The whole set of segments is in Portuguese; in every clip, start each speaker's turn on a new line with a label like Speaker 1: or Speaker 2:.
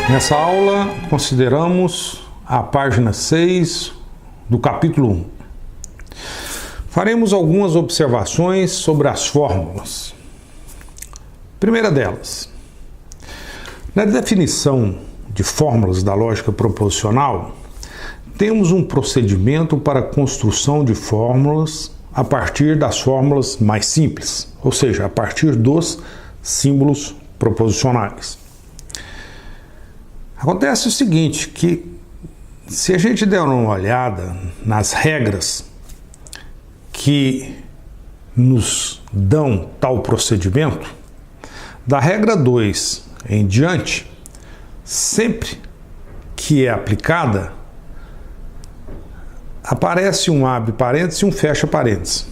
Speaker 1: Nessa aula, consideramos a página 6 do capítulo 1. Faremos algumas observações sobre as fórmulas. Primeira delas, na definição de fórmulas da lógica proposicional, temos um procedimento para a construção de fórmulas a partir das fórmulas mais simples, ou seja, a partir dos símbolos proposicionais. Acontece o seguinte, que se a gente der uma olhada nas regras que nos dão tal procedimento, da regra 2 em diante, sempre que é aplicada, aparece um abre parênteses e um fecha parênteses.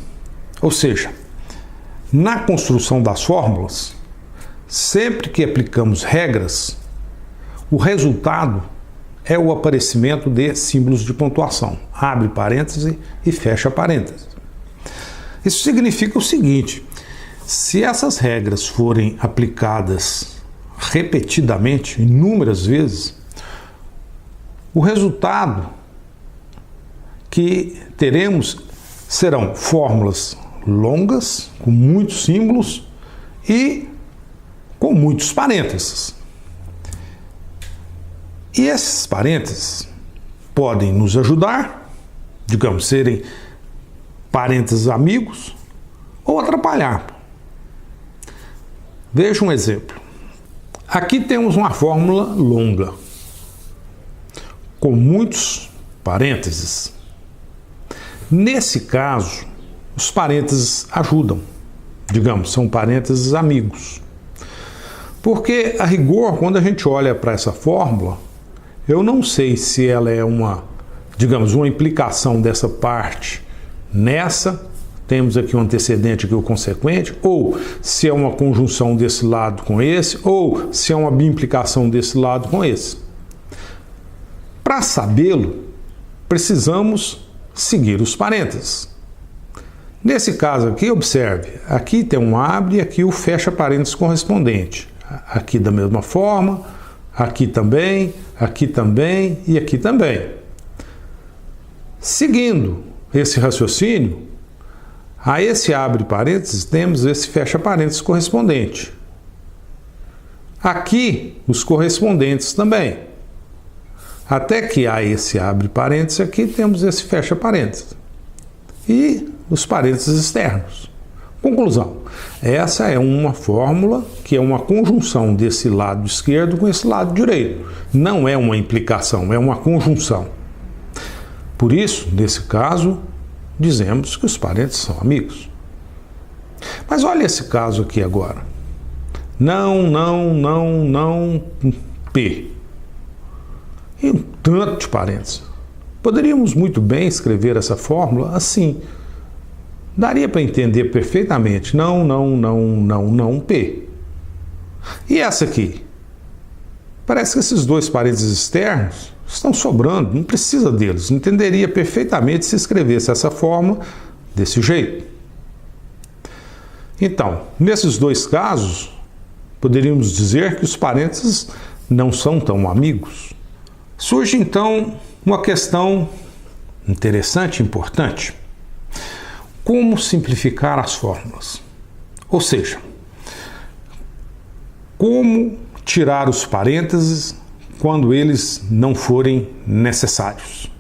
Speaker 1: Ou seja, na construção das fórmulas, sempre que aplicamos regras, o resultado é o aparecimento de símbolos de pontuação, abre parênteses e fecha parênteses. Isso significa o seguinte: se essas regras forem aplicadas repetidamente, inúmeras vezes, o resultado que teremos serão fórmulas longas, com muitos símbolos e com muitos parênteses. E esses parênteses podem nos ajudar, digamos, serem parênteses amigos, ou atrapalhar. Veja um exemplo. Aqui temos uma fórmula longa, com muitos parênteses. Nesse caso, os parênteses ajudam, digamos, são parênteses amigos. Porque, a rigor, quando a gente olha para essa fórmula, eu não sei se ela é uma implicação dessa parte nessa, temos aqui o antecedente aqui o consequente, ou se é uma conjunção desse lado com esse, ou se é uma bimplicação desse lado com esse. Para sabê-lo, precisamos seguir os parênteses. Nesse caso aqui, observe, aqui tem um abre e aqui o fecha parênteses correspondente. Aqui da mesma forma, aqui também e aqui também. Seguindo esse raciocínio, a esse abre parênteses temos esse fecha parênteses correspondente. Aqui os correspondentes também. Até que a esse abre parênteses aqui temos esse fecha parênteses. E os parênteses externos. Conclusão, essa é uma fórmula que é uma conjunção desse lado esquerdo com esse lado direito. Não é uma implicação, é uma conjunção. Por isso, nesse caso, dizemos que os parênteses são amigos. Mas olha esse caso aqui agora. Não, P. E um tanto de parênteses. Poderíamos muito bem escrever essa fórmula assim. Daria para entender perfeitamente. Não, P. E essa aqui? Parece que esses dois parênteses externos estão sobrando, não precisa deles. Entenderia perfeitamente se escrevesse essa fórmula desse jeito. Então, nesses dois casos, poderíamos dizer que os parênteses não são tão amigos. Surge então uma questão interessante e importante. Como simplificar as fórmulas? Ou seja, como tirar os parênteses quando eles não forem necessários?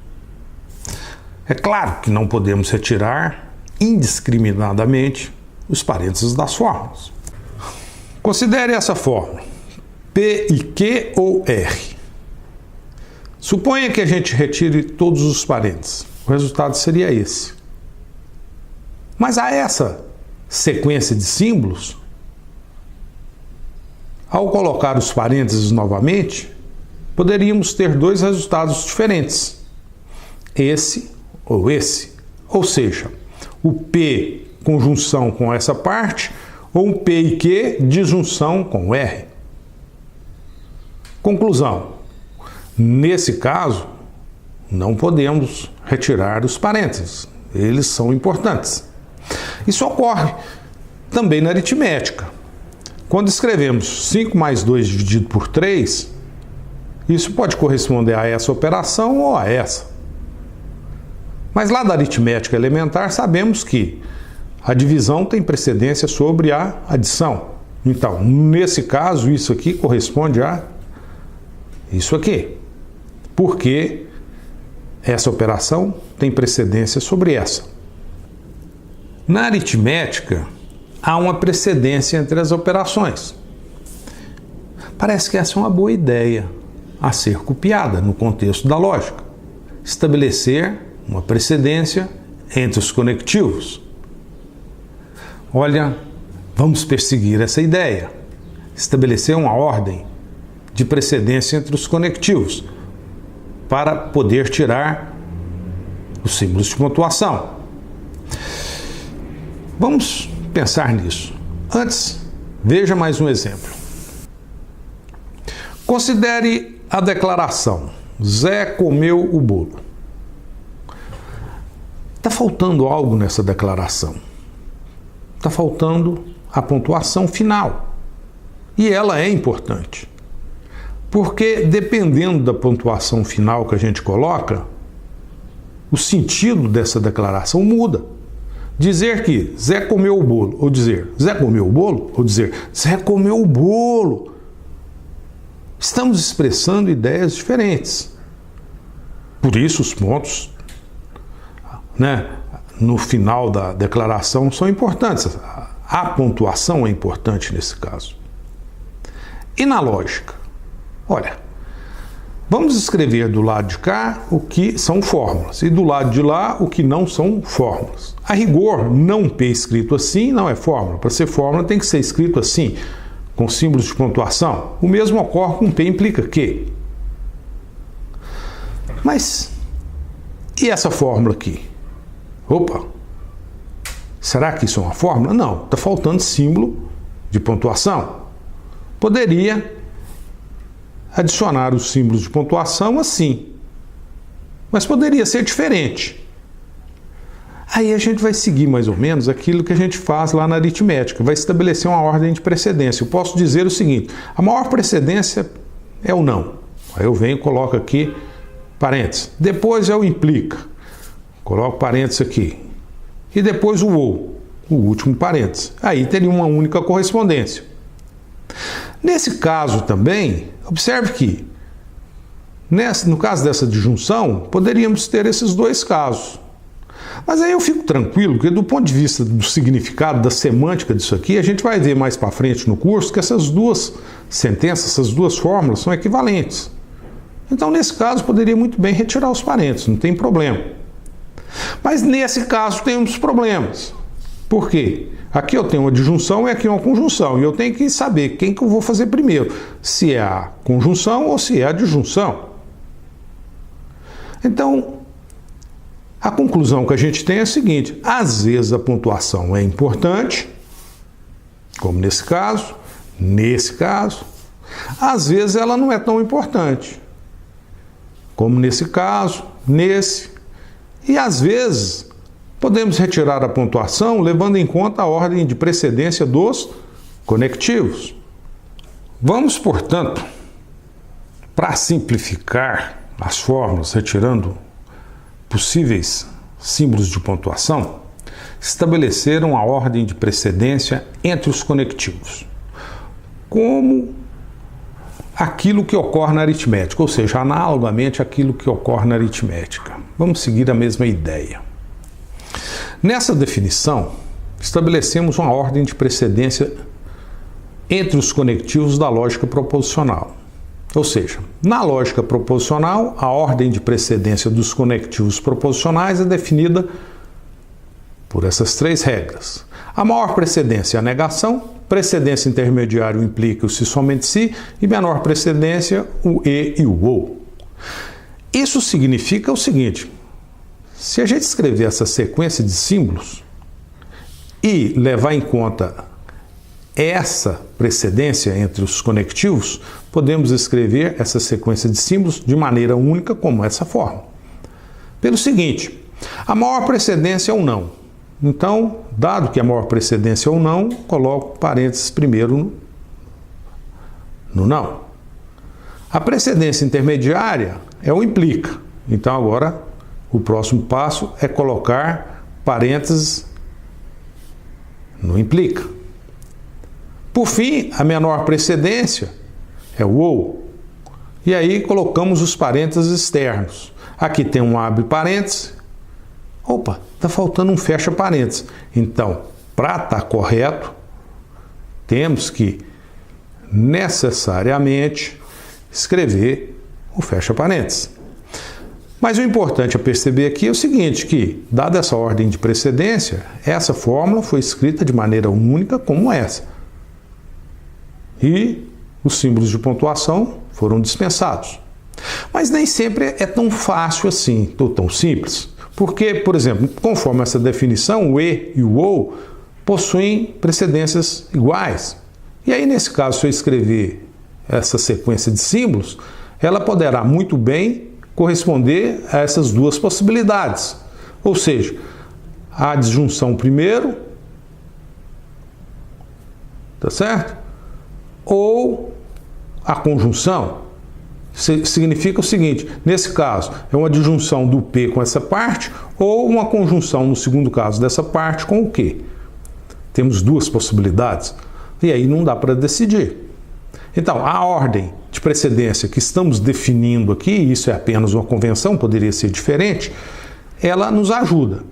Speaker 1: É claro que não podemos retirar indiscriminadamente os parênteses das fórmulas. Considere essa fórmula, P e Q ou R. Suponha que a gente retire todos os parênteses. O resultado seria esse. Mas a essa sequência de símbolos, ao colocar os parênteses novamente, poderíamos ter dois resultados diferentes. Esse ou esse. Ou seja, o P conjunção com essa parte, ou um P e Q disjunção com o R. Conclusão. Nesse caso, não podemos retirar os parênteses. Eles são importantes. Isso ocorre também na aritmética. Quando escrevemos 5 mais 2 dividido por 3, isso pode corresponder a essa operação ou a essa. Mas lá da aritmética elementar sabemos que a divisão tem precedência sobre a adição. Então, nesse caso, isso aqui corresponde a isso aqui. Porque essa operação tem precedência sobre essa. Na aritmética, há uma precedência entre as operações. Parece que essa é uma boa ideia a ser copiada no contexto da lógica. Estabelecer uma precedência entre os conectivos. Olha, vamos perseguir essa ideia. Estabelecer uma ordem de precedência entre os conectivos para poder tirar os símbolos de pontuação. Vamos pensar nisso. Antes, veja mais um exemplo. Considere a declaração: Zé comeu o bolo. Está faltando algo nessa declaração. Está faltando a pontuação final. E ela é importante. Porque dependendo da pontuação final que a gente coloca, o sentido dessa declaração muda. Dizer que Zé comeu o bolo, ou dizer Zé comeu o bolo, ou dizer Zé comeu o bolo. Estamos expressando ideias diferentes. Por isso os pontos, no final da declaração são importantes. A pontuação é importante nesse caso. E na lógica? Olha, vamos escrever do lado de cá o que são fórmulas e do lado de lá o que não são fórmulas. A rigor, não P escrito assim não é fórmula. Para ser fórmula tem que ser escrito assim, com símbolos de pontuação. O mesmo ocorre com P implica que. Mas, e essa fórmula aqui? Opa, será que isso é uma fórmula? Não, está faltando símbolo de pontuação. Poderia adicionar os símbolos de pontuação assim, mas poderia ser diferente. Aí a gente vai seguir mais ou menos aquilo que a gente faz lá na aritmética, vai estabelecer uma ordem de precedência. Eu posso dizer o seguinte: a maior precedência é o não. Aí eu venho e coloco aqui parênteses. Depois é o implica. Coloco parênteses aqui. E depois o ou, o último parênteses. Aí teria uma única correspondência. Nesse caso também, observe que, no caso dessa disjunção, poderíamos ter esses dois casos. Mas aí eu fico tranquilo, porque do ponto de vista do significado, da semântica disso aqui, a gente vai ver mais para frente no curso que essas duas sentenças, essas duas fórmulas são equivalentes. Então, nesse caso, poderia muito bem retirar os parênteses, não tem problema. Mas nesse caso temos problemas. Por quê? Aqui eu tenho uma disjunção e aqui uma conjunção. E eu tenho que saber quem que eu vou fazer primeiro. Se é a conjunção ou se é a disjunção. Então, a conclusão que a gente tem é a seguinte: às vezes a pontuação é importante, como nesse caso, às vezes ela não é tão importante, como nesse caso, e às vezes podemos retirar a pontuação levando em conta a ordem de precedência dos conectivos. Vamos, portanto, para simplificar as fórmulas, retirando possíveis símbolos de pontuação, estabelecer uma ordem de precedência entre os conectivos, como aquilo que ocorre na aritmética, ou seja, analogamente aquilo que ocorre na aritmética. Vamos seguir a mesma ideia. Nessa definição, estabelecemos uma ordem de precedência entre os conectivos da lógica proposicional. Ou seja, na lógica proposicional, a ordem de precedência dos conectivos proposicionais é definida por essas três regras. A maior precedência é a negação, precedência intermediária implica o se somente se, e menor precedência o e e o ou. Isso significa o seguinte: se a gente escrever essa sequência de símbolos e levar em conta essa precedência entre os conectivos, podemos escrever essa sequência de símbolos de maneira única como essa forma. Pelo seguinte, a maior precedência é o não. Então, dado que a maior precedência é o não, coloco parênteses primeiro no não. A precedência intermediária é o implica. Então agora o próximo passo é colocar parênteses no implica. Por fim, a menor precedência é o ou. E aí colocamos os parênteses externos. Aqui tem um abre parênteses. Opa, está faltando um fecha parênteses. Então, para estar correto, temos que necessariamente escrever o fecha parênteses. Mas o importante a perceber aqui é o seguinte, que, dada essa ordem de precedência, essa fórmula foi escrita de maneira única como essa. E os símbolos de pontuação foram dispensados. Mas nem sempre é tão fácil assim, ou tão simples. Porque, por exemplo, conforme essa definição, o e e o ou possuem precedências iguais. E aí, nesse caso, se eu escrever essa sequência de símbolos, ela poderá muito bem corresponder a essas duas possibilidades. Ou seja, a disjunção primeiro, tá certo? Ou a conjunção. Significa o seguinte, nesse caso, é uma disjunção do P com essa parte, ou uma conjunção, no segundo caso, dessa parte com o Q. Temos duas possibilidades, e aí não dá para decidir. Então, a ordem de precedência que estamos definindo aqui, isso é apenas uma convenção, poderia ser diferente, ela nos ajuda.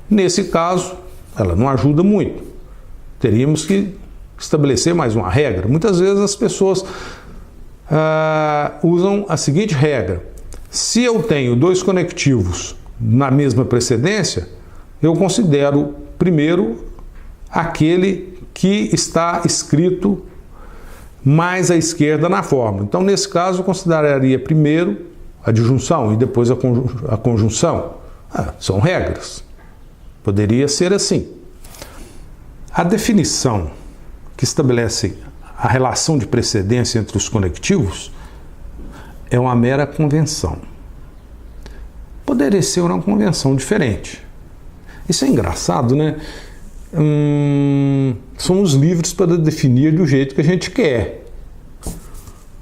Speaker 1: Nesse caso, ela não ajuda muito. Teríamos que estabelecer mais uma regra. Muitas vezes as pessoas usam a seguinte regra: se eu tenho dois conectivos na mesma precedência, eu considero primeiro aquele que está escrito mais à esquerda na fórmula. Então, nesse caso, eu consideraria primeiro a disjunção e depois a conjunção. São regras. Poderia ser assim. A definição que estabelece a relação de precedência entre os conectivos é uma mera convenção. Poderia ser uma convenção diferente. Isso é engraçado, né? Somos livres para definir do jeito que a gente quer.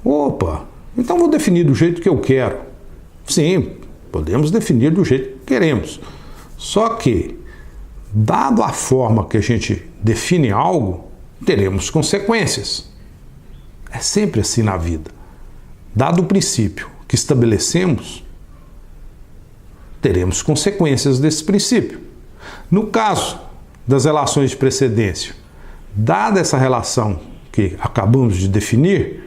Speaker 1: Opa, então vou definir do jeito que eu quero. Sim, podemos definir do jeito que queremos. Só que, dado a forma que a gente define algo, teremos consequências. É sempre assim na vida. Dado o princípio que estabelecemos, teremos consequências desse princípio. No caso das relações de precedência, dada essa relação que acabamos de definir,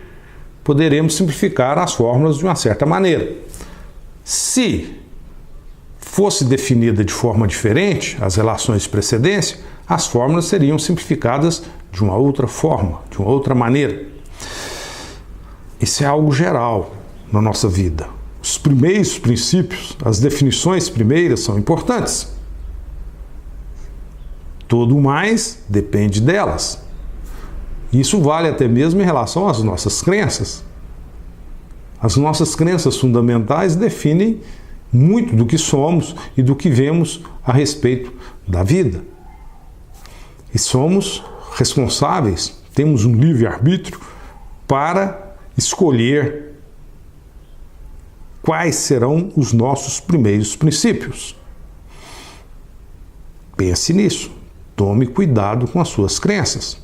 Speaker 1: poderemos simplificar as fórmulas de uma certa maneira. Se fosse definida de forma diferente as relações de precedência, as fórmulas seriam simplificadas de uma outra forma, de uma outra maneira. Isso é algo geral na nossa vida. Os primeiros princípios, as definições primeiras são importantes. Tudo mais depende delas. Isso vale até mesmo em relação às nossas crenças. As nossas crenças fundamentais definem muito do que somos e do que vemos a respeito da vida. E somos responsáveis, temos um livre-arbítrio para escolher quais serão os nossos primeiros princípios. Pense nisso. Tome cuidado com as suas crenças.